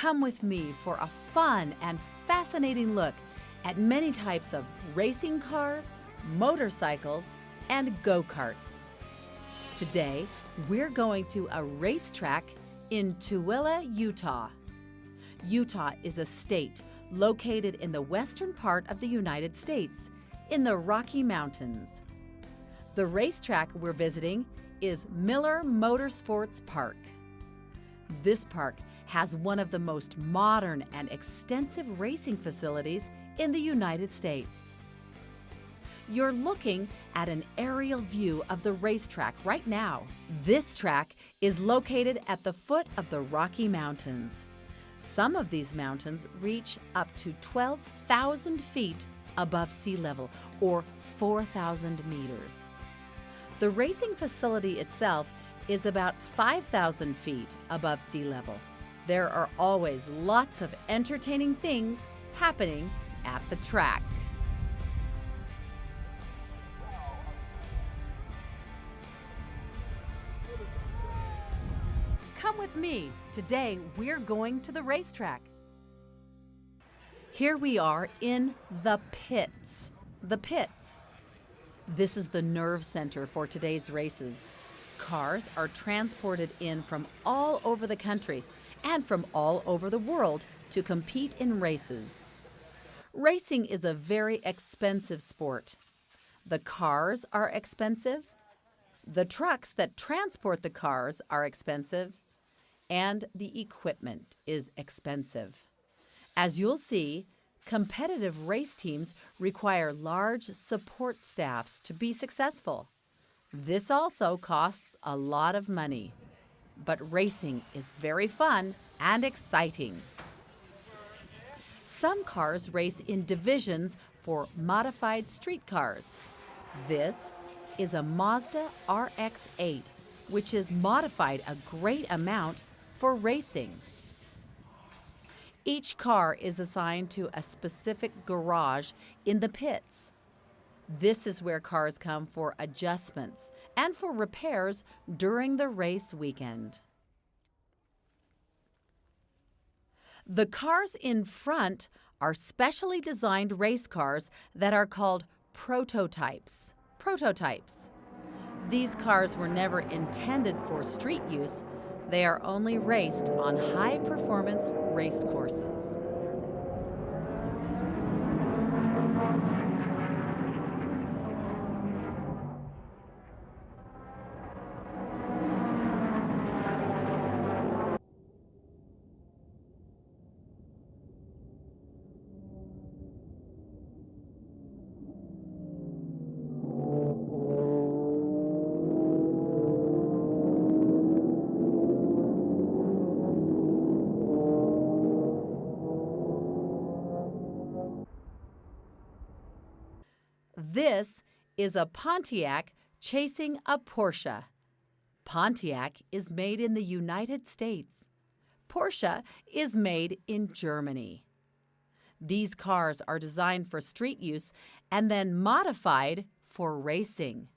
Come with me for a fun and fascinating look at many types of racing cars, motorcycles, and go-karts. Today, we're going to a racetrack in Tooele, Utah. Utah is a state located in the western part of the United States, in the Rocky Mountains. The racetrack we're visiting is Miller Motorsports Park. This park has one of the most modern and extensive racing facilities in the United States. You're looking at an aerial view of the racetrack right now. This track is located at the foot of the Rocky Mountains. Some of these mountains reach up to 12,000 feet above sea level, or 4,000 meters. The racing facility itself is about 5,000 feet above sea level. There are always lots of entertaining things happening at the track. Come with me. Today we're going to the racetrack. Here we are in the pits. The pits. This is the nerve center for today's races. Cars are transported in from all over the country and from all over the world to compete in races. Racing is a very expensive sport. The cars are expensive, the trucks that transport the cars are expensive, and the equipment is expensive. As you'll see, competitive race teams require large support staffs to be successful. This also costs a lot of money. But racing is very fun and exciting. Some cars race in divisions for modified street cars. This is a Mazda RX-8, which is modified a great amount for racing. Each car is assigned to a specific garage in the pits. This is where cars come for adjustments and for repairs during the race weekend. The cars in front are specially designed race cars that are called prototypes. These cars were never intended for street use. They are only raced on high-performance race courses. This is a Pontiac chasing a Porsche. Pontiac is made in the United States. Porsche is made in Germany. These cars are designed for street use and then modified for racing.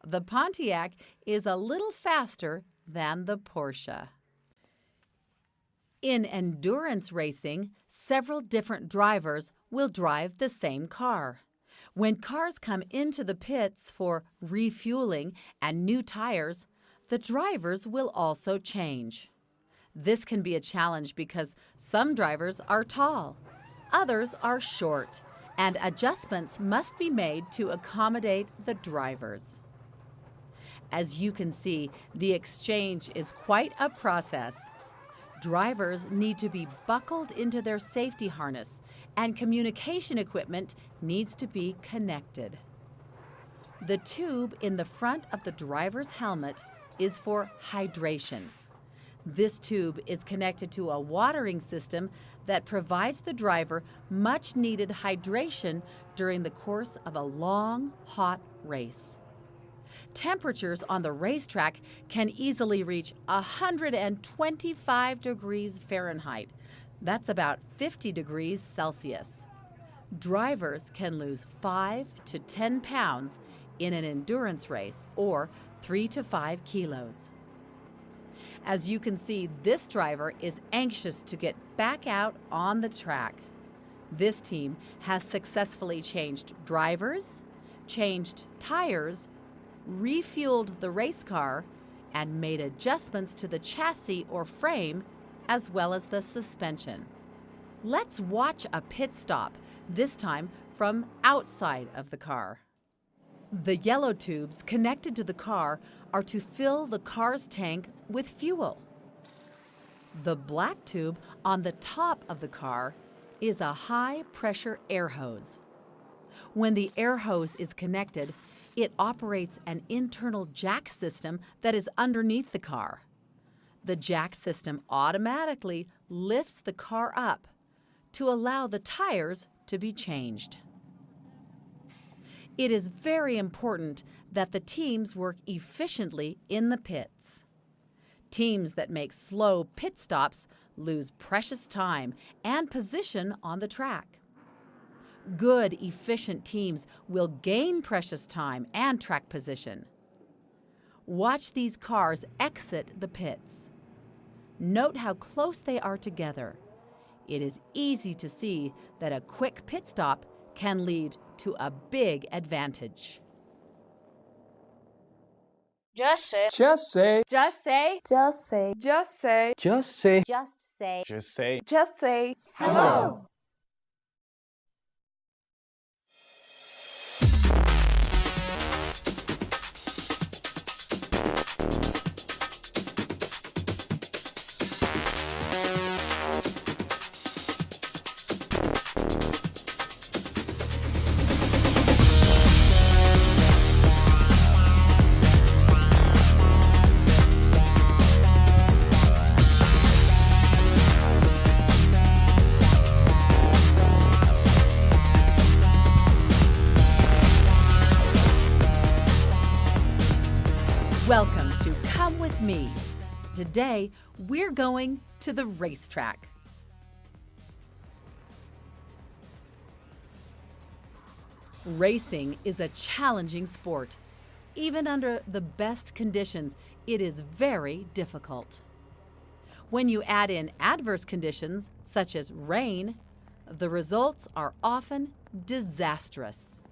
The Pontiac is a little faster than the Porsche. In endurance racing, several different drivers will drive the same car. When cars come into the pits for refueling and new tires, the drivers will also change. This can be a challenge because some drivers are tall, others are short, and adjustments must be made to accommodate the drivers. As you can see, the exchange is quite a process. Drivers need to be buckled into their safety harness, and communication equipment needs to be connected. The tube in the front of the driver's helmet is for hydration. This tube is connected to a watering system that provides the driver much-needed hydration during the course of a long, hot race. Temperatures on the racetrack can easily reach 125 degrees Fahrenheit. That's about 50 degrees Celsius. Drivers can lose 5 to 10 pounds in an endurance race, or 3 to 5 kilos. As you can see, this driver is anxious to get back out on the track. This team has successfully changed drivers, changed tires, refueled the race car, and made adjustments to the chassis or frame, as well as the suspension. Let's watch a pit stop, this time from outside of the car. The yellow tubes connected to the car are to fill the car's tank with fuel. The black tube on the top of the car is a high-pressure air hose. When the air hose is connected, it operates an internal jack system that is underneath the car. The jack system automatically lifts the car up to allow the tires to be changed. It is very important that the teams work efficiently in the pits. Teams that make slow pit stops lose precious time and position on the track. Good, efficient teams will gain precious time and track position. Watch these cars exit the pits. Note how close they are together. It is easy to see that a quick pit stop can lead to a big advantage. Just say. Just say. Just say. Just say. Just say. Just say. Just say. Just say. Just say. Hello. Welcome to Come With Me. Today, we're going to the racetrack. Racing is a challenging sport. Even under the best conditions, it is very difficult. When you add in adverse conditions, such as rain, the results are often disastrous.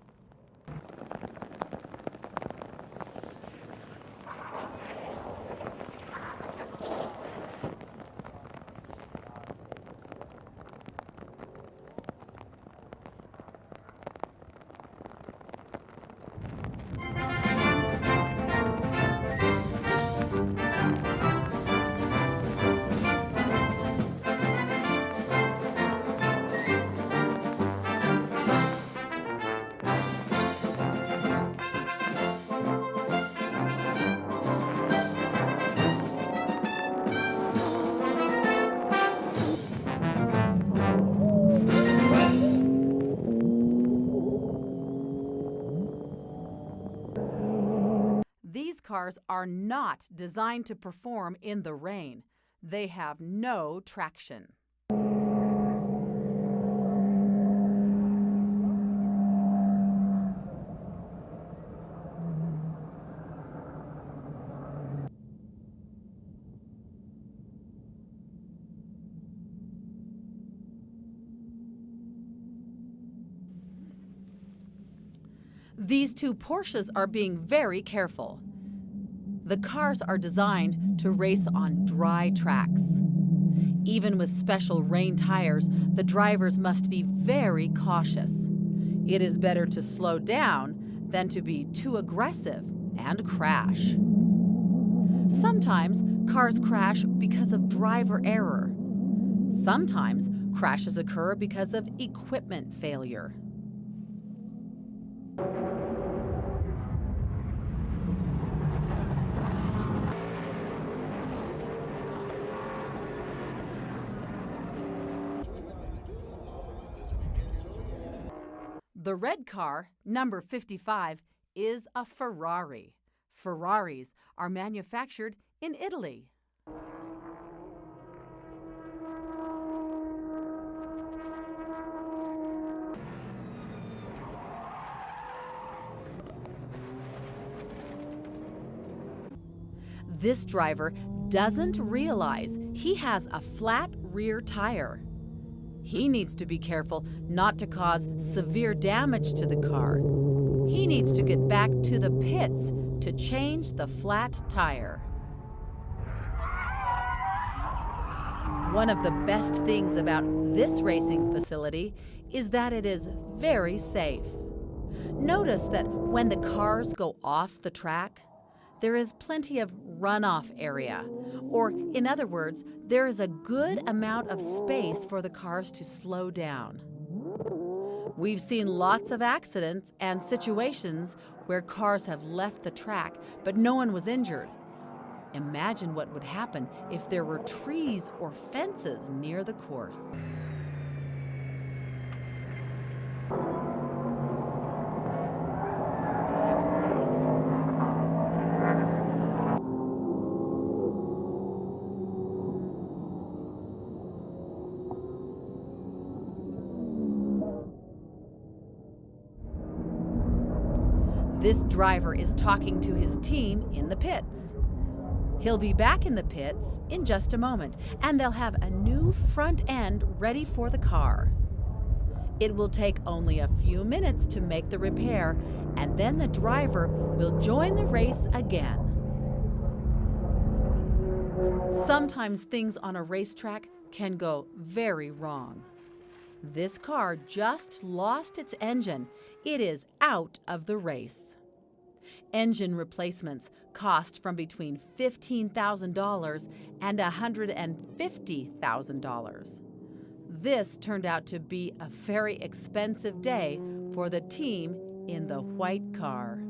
These cars are not designed to perform in the rain. They have no traction. These two Porsches are being very careful. The cars are designed to race on dry tracks. Even with special rain tires, the drivers must be very cautious. It is better to slow down than to be too aggressive and crash. Sometimes cars crash because of driver error. Sometimes crashes occur because of equipment failure. The red car, number 55, is a Ferrari. Ferraris are manufactured in Italy. This driver doesn't realize he has a flat rear tire. He needs to be careful not to cause severe damage to the car. He needs to get back to the pits to change the flat tire. One of the best things about this racing facility is that it is very safe. Notice that when the cars go off the track, there is plenty of runoff area, or in other words, there is a good amount of space for the cars to slow down. We've seen lots of accidents and situations where cars have left the track, but no one was injured. Imagine what would happen if there were trees or fences near the course. This driver is talking to his team in the pits. He'll be back in the pits in just a moment, and they'll have a new front end ready for the car. It will take only a few minutes to make the repair, and then the driver will join the race again. Sometimes things on a racetrack can go very wrong. This car just lost its engine. It is out of the race. Engine replacements cost from between $15,000 and $150,000. This turned out to be a very expensive day for the team in the white car.